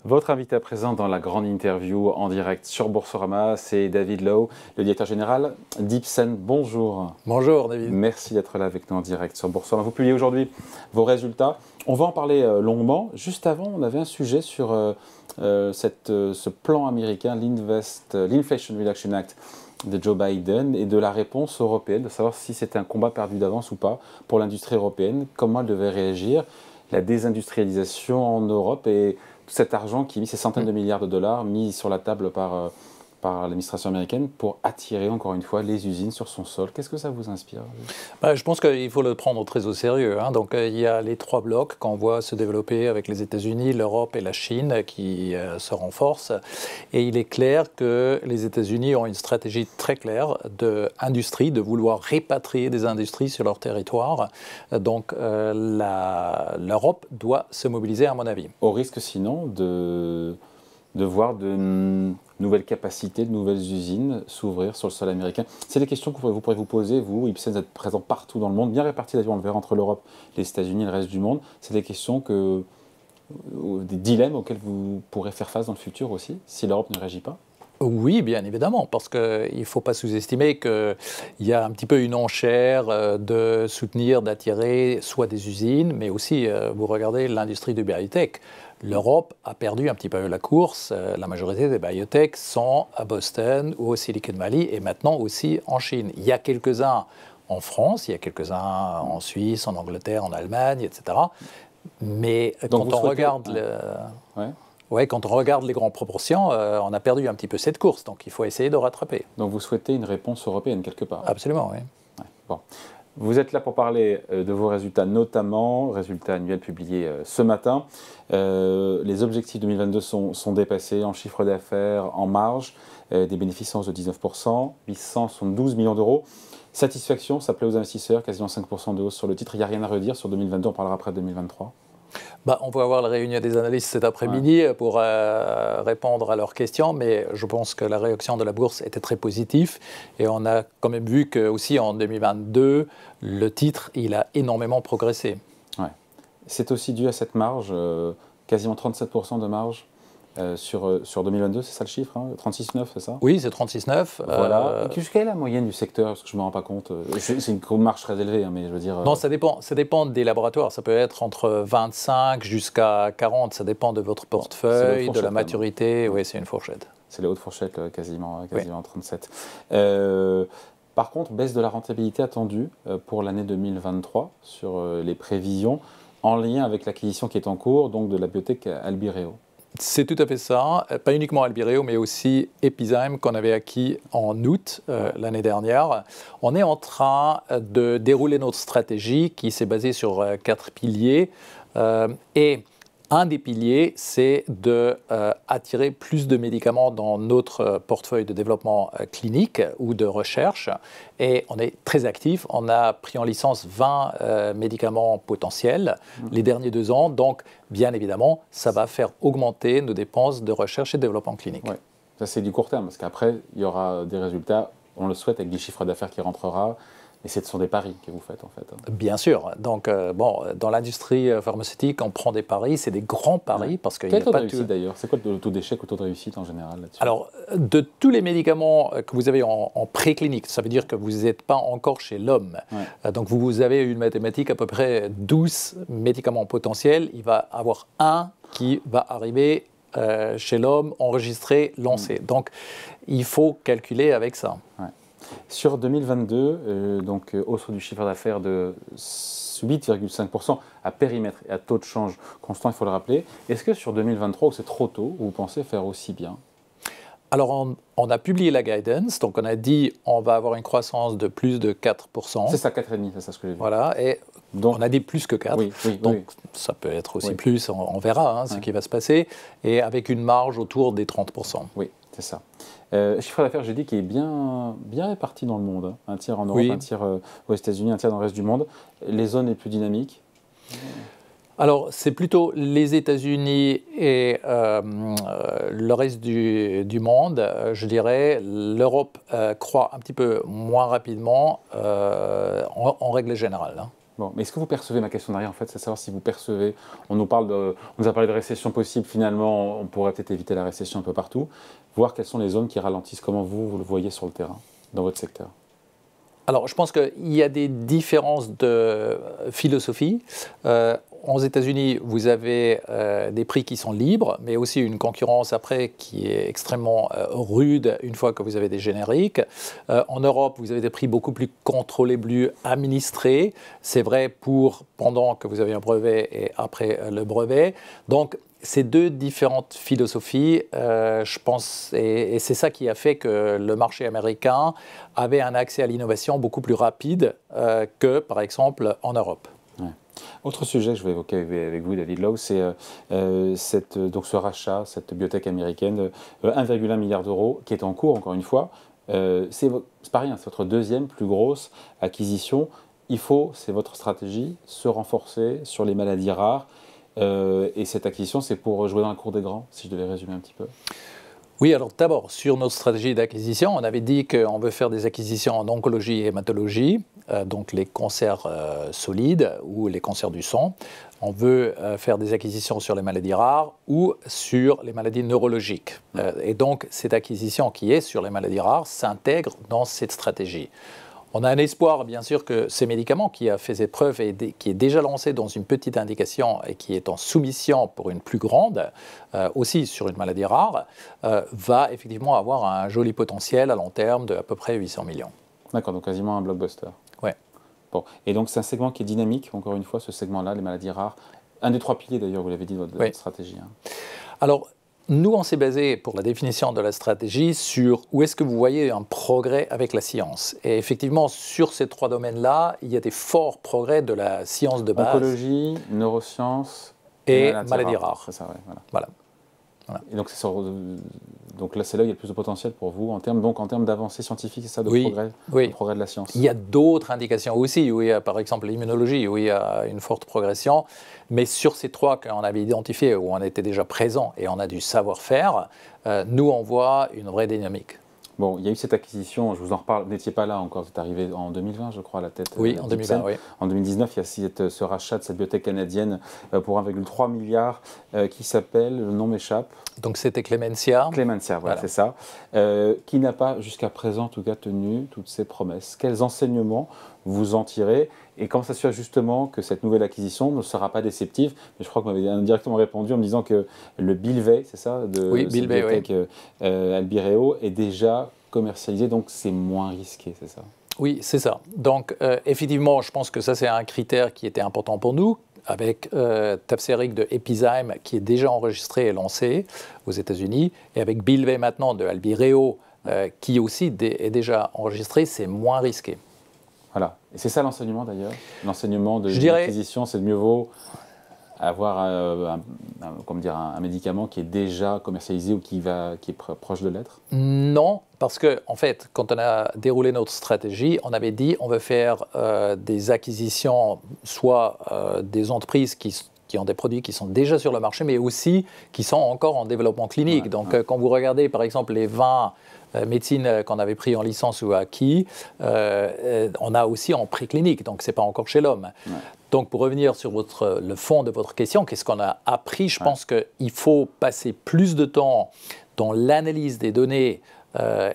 Votre invité à présent dans la grande interview en direct sur Boursorama, c'est David Lowe, le directeur général d'Ipsen. Bonjour. Bonjour David. Merci d'être là avec nous en direct sur Boursorama. Vous publiez aujourd'hui vos résultats. On va en parler longuement. Juste avant, on avait un sujet sur ce plan américain, l'Inflation Reduction Act de Joe Biden et de la réponse européenne, de savoir si c'était un combat perdu d'avance ou pas pour l'industrie européenne, comment elle devait réagir, la désindustrialisation en Europe et tout cet argent qui est mis, ces centaines de milliards de dollars mis sur la table par l'administration américaine pour attirer encore une fois les usines sur son sol. Qu'est-ce que ça vous inspire? Je pense qu'il faut le prendre très au sérieux. Donc il y a les trois blocs qu'on voit se développer avec les États-Unis, l'Europe et la Chine qui se renforcent. Et il est clair que les États-Unis ont une stratégie très claire d'industrie, de vouloir répatrier des industries sur leur territoire. Donc l'Europe doit se mobiliser à mon avis. Au risque sinon de voir de nouvelles capacités, de nouvelles usines s'ouvrir sur le sol américain. C'est des questions que vous pourrez vous poser, vous, Ipsen, vous êtes présent partout dans le monde, bien répartis d'ailleurs, on le verra, entre l'Europe, les États-Unis et le reste du monde. C'est des questions des dilemmes auxquels vous pourrez faire face dans le futur aussi, si l'Europe ne réagit pas. Oui, bien évidemment, parce qu'il ne faut pas sous-estimer qu'il y a un petit peu une enchère de soutenir, d'attirer soit des usines, mais aussi, vous regardez l'industrie du biotech. L'Europe a perdu un petit peu la course. La majorité des biotech sont à Boston ou au Silicon Valley et maintenant aussi en Chine. Il y a quelques-uns en France, il y a quelques-uns en Suisse, en Angleterre, en Allemagne, etc. Mais donc quand on regarde... quand on regarde les grandes proportions, on a perdu un petit peu cette course, donc il faut essayer de rattraper. Donc vous souhaitez une réponse européenne quelque part? Absolument, oui. Ouais, bon. Vous êtes là pour parler de vos résultats, notamment résultats annuels publiés ce matin. Les objectifs 2022 sont dépassés en chiffre d'affaires, en marge, des bénéfices en hausse de 19%, 872 millions d'euros. Satisfaction, ça plaît aux investisseurs, quasiment 5% de hausse sur le titre. Il n'y a rien à redire sur 2022, on parlera après de 2023. On va avoir la réunion des analystes cet après-midi pour répondre à leurs questions, mais je pense que la réaction de la bourse était très positive et on a quand même vu qu'aussi en 2022, le titre, il a énormément progressé. Ouais. C'est aussi dû à cette marge, quasiment 37% de marge sur 2022, c'est ça le chiffre, hein, 36,9, c'est ça? Oui, c'est 36,9. Voilà. Quelle est la moyenne du secteur? Parce que je ne me rends pas compte. C'est une marge très élevée, hein, mais je veux dire... Non, ça dépend des laboratoires. Ça peut être entre 25 jusqu'à 40. Ça dépend de votre portefeuille, de la maturité. Oui, c'est une fourchette. C'est la haute fourchette, quasiment 37. Par contre, baisse de la rentabilité attendue pour l'année 2023 sur les prévisions, en lien avec l'acquisition qui est en cours, donc de la biotech Albireo. C'est tout à fait ça. Pas uniquement Albireo, mais aussi Epizyme qu'on avait acquis en août l'année dernière. On est en train de dérouler notre stratégie qui s'est basée sur 4 piliers. Et un des piliers, c'est d'attirer plus de médicaments dans notre portefeuille de développement clinique ou de recherche. Et on est très actif. On a pris en licence 20 médicaments potentiels les derniers 2 ans. Donc, bien évidemment, ça va faire augmenter nos dépenses de recherche et de développement clinique. Ouais. Ça, c'est du court terme, parce qu'après, il y aura des résultats, on le souhaite, avec du chiffre d'affaires qui rentrera. Et ce sont des paris que vous faites, en fait. Bien sûr. Donc, dans l'industrie pharmaceutique, on prend des paris. C'est des grands paris. Parce qu'il Quel taux de réussite, d'ailleurs? C'est quoi le taux d'échec ou le taux de réussite, en général, là-dessus? Alors, de tous les médicaments que vous avez en préclinique, ça veut dire que vous n'êtes pas encore chez l'homme. Donc, vous avez une mathématique, à peu près 12 médicaments potentiels. Il va y avoir un qui va arriver chez l'homme, enregistré, lancé. Donc, il faut calculer avec ça. Sur 2022, donc hausse du chiffre d'affaires de 8,5% à périmètre et à taux de change constant, il faut le rappeler. Est-ce que sur 2023, où c'est trop tôt, vous pensez faire aussi bien? Alors, on a publié la guidance, donc on a dit on va avoir une croissance de plus de 4%. C'est ça, 4,5%, c'est ça ce que j'ai vu. Voilà, et donc, on a dit plus que 4. Donc, ça peut être aussi plus, on verra ce qui va se passer, et avec une marge autour des 30%. Oui, c'est ça. Chiffre d'affaires, j'ai dit, qui est bien réparti dans le monde. Hein. Un tiers en Europe, un tiers aux États-Unis, un tiers dans le reste du monde. Les zones les plus dynamiques? Alors, c'est plutôt les États-Unis et le reste du monde, je dirais. L'Europe croît un petit peu moins rapidement en règle générale. Bon, mais est-ce que vous percevez, ma question derrière, en fait, c'est savoir si vous percevez, on nous a parlé de récession possible, finalement, on pourrait peut-être éviter la récession un peu partout, voir quelles sont les zones qui ralentissent, comment vous le voyez sur le terrain, dans votre secteur? Alors, je pense qu'il y a des différences de philosophie. Aux États-Unis, vous avez des prix qui sont libres, mais aussi une concurrence après qui est extrêmement rude une fois que vous avez des génériques. En Europe, vous avez des prix beaucoup plus contrôlés, plus administrés. C'est vrai pour pendant que vous avez un brevet et après le brevet. Donc, ces deux différentes philosophies, je pense, et c'est ça qui a fait que le marché américain avait un accès à l'innovation beaucoup plus rapide que, par exemple, en Europe. Ouais. Autre sujet que je vais évoquer avec vous, David Lowe, c'est donc ce rachat, cette biotech américaine, 1,1 milliard d'euros, qui est en cours, encore une fois. C'est pareil, hein, c'est votre deuxième plus grosse acquisition. C'est votre stratégie, se renforcer sur les maladies rares. Et cette acquisition, c'est pour jouer dans la cour des grands, si je devais résumer un petit peu. Oui, alors d'abord, sur notre stratégie d'acquisition, on avait dit qu'on veut faire des acquisitions en oncologie et hématologie, donc les cancers solides ou les cancers du sang. On veut faire des acquisitions sur les maladies rares ou sur les maladies neurologiques. Et donc, cette acquisition qui est sur les maladies rares s'intègre dans cette stratégie. On a un espoir, bien sûr, que ces médicaments qui a fait ses preuves et qui est déjà lancé dans une petite indication et qui est en soumission pour une plus grande, aussi sur une maladie rare, va effectivement avoir un joli potentiel à long terme de à peu près 800 millions. D'accord, donc quasiment un blockbuster. Oui. Bon. Et donc c'est un segment qui est dynamique, encore une fois, ce segment-là, les maladies rares. Un des 3 piliers d'ailleurs, vous l'avez dit, de votre stratégie. Hein. Alors, nous, on s'est basé pour la définition de la stratégie sur où est-ce que vous voyez un progrès avec la science. Et effectivement, sur ces 3 domaines-là, il y a des forts progrès de la science de base. Oncologie, neurosciences et maladies rares. C'est ça, ouais, voilà. Et donc, donc là, c'est là où il y a le plus de potentiel pour vous, en termes d'avancée scientifique, c'est ça, de progrès de la science. Il y a d'autres indications aussi, où il y a par exemple l'immunologie, où il y a une forte progression. Mais sur ces 3 qu'on avait identifiés, où on était déjà présent et on a du savoir-faire, nous, on voit une vraie dynamique. Bon, il y a eu cette acquisition, je vous en reparle, vous n'étiez pas là encore, vous êtes arrivé en 2020, je crois, à la tête. Oui, en 2020, oui. En 2019, il y a ce rachat de cette biotech canadienne pour 1,3 milliard qui s'appelle, le nom m'échappe. Donc c'était Clemencia. Clemencia, voilà. C'est ça. Qui n'a pas, jusqu'à présent, en tout cas, tenu toutes ses promesses. Quels enseignements vous en tirez et comment s'assurer justement que cette nouvelle acquisition ne sera pas déceptive? Mais je crois que vous m'avez indirectement répondu en me disant que le Bylvay, c'est ça, de cette biotech Albireo, est déjà commercialisé, donc c'est moins risqué, c'est ça? Oui, c'est ça. Donc effectivement, je pense que ça c'est un critère qui était important pour nous, avec Tafseric de Epizyme qui est déjà enregistré et lancé aux États-Unis, et avec Bylvay maintenant de Albireo qui aussi est déjà enregistré, c'est moins risqué. Voilà. Et c'est ça l'enseignement d'ailleurs. L'enseignement de l'acquisition, c'est de mieux vaut avoir un médicament qui est déjà commercialisé ou qui est proche de l'être? Non, parce que en fait, quand on a déroulé notre stratégie, on avait dit on veut faire des acquisitions, soit des entreprises qui ont des produits qui sont déjà sur le marché, mais aussi qui sont encore en développement clinique. Donc quand vous regardez par exemple les 20 médecines qu'on avait pris en licence ou acquis, on a aussi en préclinique, donc ce n'est pas encore chez l'homme. Ouais. Donc pour revenir sur le fond de votre question, qu'est-ce qu'on a appris? Je pense qu'il faut passer plus de temps dans l'analyse des données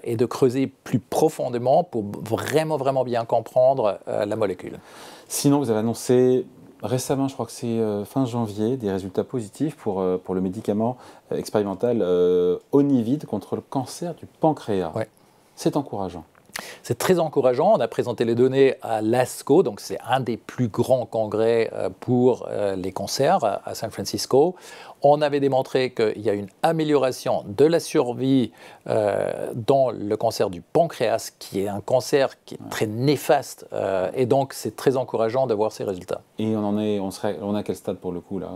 et de creuser plus profondément pour vraiment, vraiment bien comprendre la molécule. Sinon, vous avez annoncé récemment, je crois que c'est fin janvier, des résultats positifs pour le médicament expérimental Onivid contre le cancer du pancréas. Ouais. C'est encourageant. C'est très encourageant. On a présenté les données à l'ASCO, donc c'est un des plus grands congrès pour les cancers à San Francisco. On avait démontré qu'il y a une amélioration de la survie dans le cancer du pancréas, qui est un cancer qui est très néfaste. Et donc, c'est très encourageant de voir ces résultats. Et on est à quel stade pour le coup là?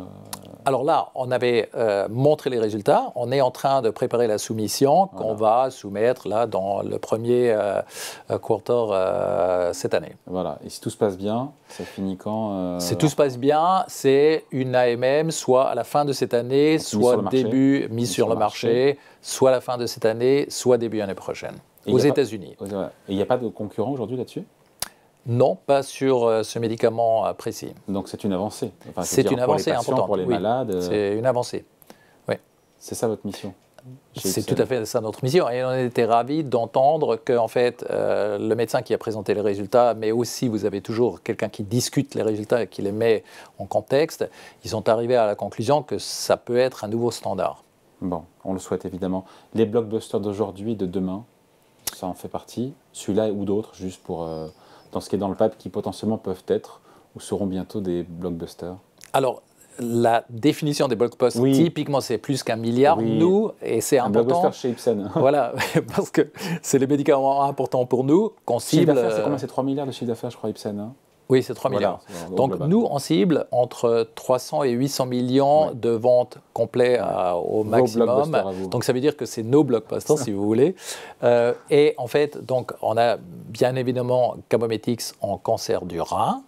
Alors là, on avait montré les résultats. On est en train de préparer la soumission qu'on va soumettre là dans le premier quarter cette année. Voilà. Et si tout se passe bien, ça finit quand Si tout se passe bien, c'est une AMM, soit à la fin de cette année, soit début mise sur le marché, soit à la fin de cette année, soit début année prochaine, aux États-Unis. Et il n'y a pas de concurrent aujourd'hui là-dessus? Non, pas sur ce médicament précis. Donc c'est une avancée. Enfin, c'est une avancée importante. Pour les malades. C'est une avancée. Oui. C'est ça votre mission? C'est tout à fait ça notre mission. Et on était ravis d'entendre que en fait, le médecin qui a présenté les résultats, mais aussi vous avez toujours quelqu'un qui discute les résultats et qui les met en contexte, ils sont arrivés à la conclusion que ça peut être un nouveau standard. Bon, on le souhaite évidemment. Les blockbusters d'aujourd'hui et de demain, ça en fait partie. Celui-là ou d'autres, juste pour dans ce qui est dans le pipe, qui potentiellement peuvent être ou seront bientôt des blockbusters. Alors, la définition des blockbusters, typiquement, c'est plus qu'un milliard. Oui. Nous, et c'est important. Un blockbuster chez Ipsen. Voilà, parce que c'est les médicaments importants pour nous qu'on cible. C'est combien? C'est 3 milliards de chiffre d'affaires, je crois, Ipsen. Hein. Oui, c'est 3 milliards. Donc, nous, on cible entre 300 et 800 millions de ventes complètes au maximum. Donc, ça veut dire que c'est nos blockbusters, si vous voulez. Et en fait, donc, on a bien évidemment Cabometyx en cancer du rein.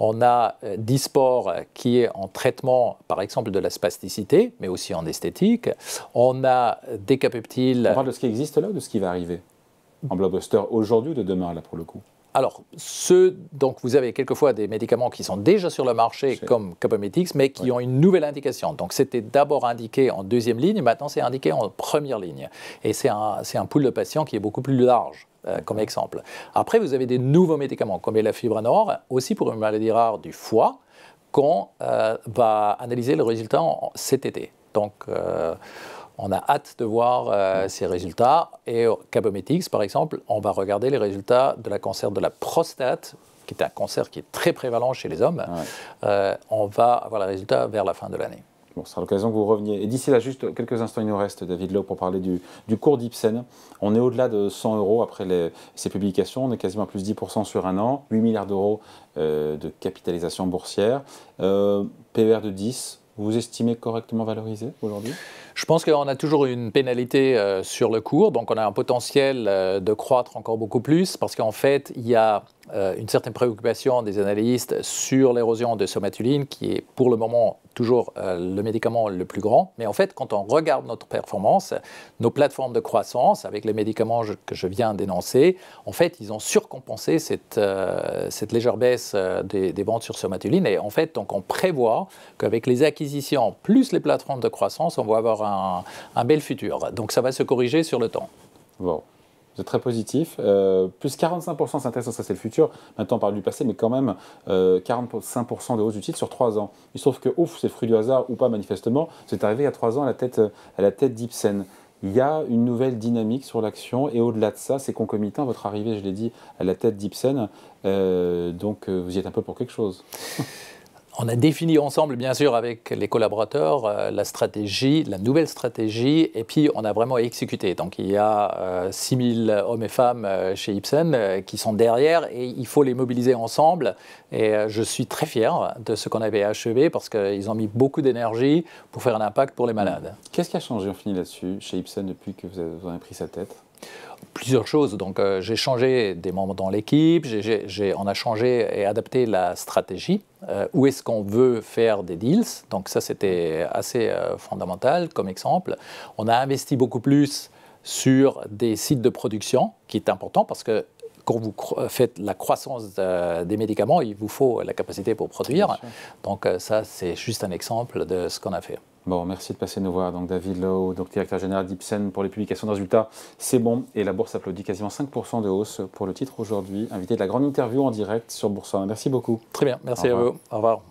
On a Dysport qui est en traitement, par exemple, de la spasticité, mais aussi en esthétique. On a Decapeptyl. On parle de ce qui existe là ou de ce qui va arriver en blockbuster aujourd'hui ou de demain, là, pour le coup? Alors, donc vous avez quelquefois des médicaments qui sont déjà sur le marché, comme Cabometyx, mais qui ont une nouvelle indication. Donc, c'était d'abord indiqué en deuxième ligne, maintenant c'est indiqué en première ligne. Et c'est un pool de patients qui est beaucoup plus large. Comme exemple. Après, vous avez des nouveaux médicaments, comme Elafibranor, aussi pour une maladie rare du foie, qu'on va analyser le résultat cet été. Donc, on a hâte de voir ces résultats. Et Cabometyx, par exemple, on va regarder les résultats de la cancer de la prostate, qui est un cancer qui est très prévalent chez les hommes. On va avoir les résultats vers la fin de l'année. Bon, ce sera l'occasion que vous reveniez. Et d'ici là, juste quelques instants, il nous reste, David Lowe, pour parler du cours d'Ipsen. On est au-delà de 100 € après ces publications. On est quasiment à plus 10% sur un an. 8 milliards d'euros de capitalisation boursière. PER de 10. Vous estimez correctement valorisé aujourd'hui? Je pense qu'on a toujours une pénalité sur le cours. Donc, on a un potentiel de croître encore beaucoup plus parce qu'en fait, il y a une certaine préoccupation des analystes sur l'érosion de somatuline qui est pour le moment toujours le médicament le plus grand. Mais en fait, quand on regarde notre performance, nos plateformes de croissance avec les médicaments que je viens d'énoncer, en fait, ils ont surcompensé cette légère baisse des ventes sur somatuline. Et en fait, donc, on prévoit qu'avec les acquisitions plus les plateformes de croissance, on va avoir un bel futur. Donc, ça va se corriger sur le temps. Bon. Vous êtes très positif. Plus 45%, c'est intéressant, ça c'est le futur. Maintenant on parle du passé, mais quand même 45% de hausse du titre sur 3 ans. Il se trouve que, ouf, c'est le fruit du hasard ou pas manifestement, c'est arrivé il y a 3 ans à la tête d'Ipsen. Il y a une nouvelle dynamique sur l'action et au-delà de ça, c'est concomitant, votre arrivée, je l'ai dit, à la tête d'Ipsen. Donc vous y êtes un peu pour quelque chose. On a défini ensemble, bien sûr, avec les collaborateurs, la stratégie, la nouvelle stratégie, et puis on a vraiment exécuté. Donc il y a 6000 hommes et femmes chez Ipsen qui sont derrière et il faut les mobiliser ensemble. Et je suis très fier de ce qu'on avait achevé parce qu'ils ont mis beaucoup d'énergie pour faire un impact pour les malades. Qu'est-ce qui a changé, on finit là-dessus, chez Ipsen depuis que vous avez pris sa tête? Plusieurs choses. Donc, j'ai changé des membres dans l'équipe, on a changé et adapté la stratégie. Où est-ce qu'on veut faire des deals? Donc, ça, c'était assez fondamental comme exemple. On a investi beaucoup plus sur des sites de production, qui est important parce que quand vous faites la croissance des médicaments, il vous faut la capacité pour produire. Donc, ça, c'est juste un exemple de ce qu'on a fait. Bon, merci de passer nous voir. Donc, David Lowe, donc directeur général d'Ipsen pour les publications de résultats. C'est bon. Et la bourse applaudit quasiment 5% de hausse pour le titre aujourd'hui. Invité de la grande interview en direct sur Boursorama. Merci beaucoup. Très bien. Merci à vous. Au revoir.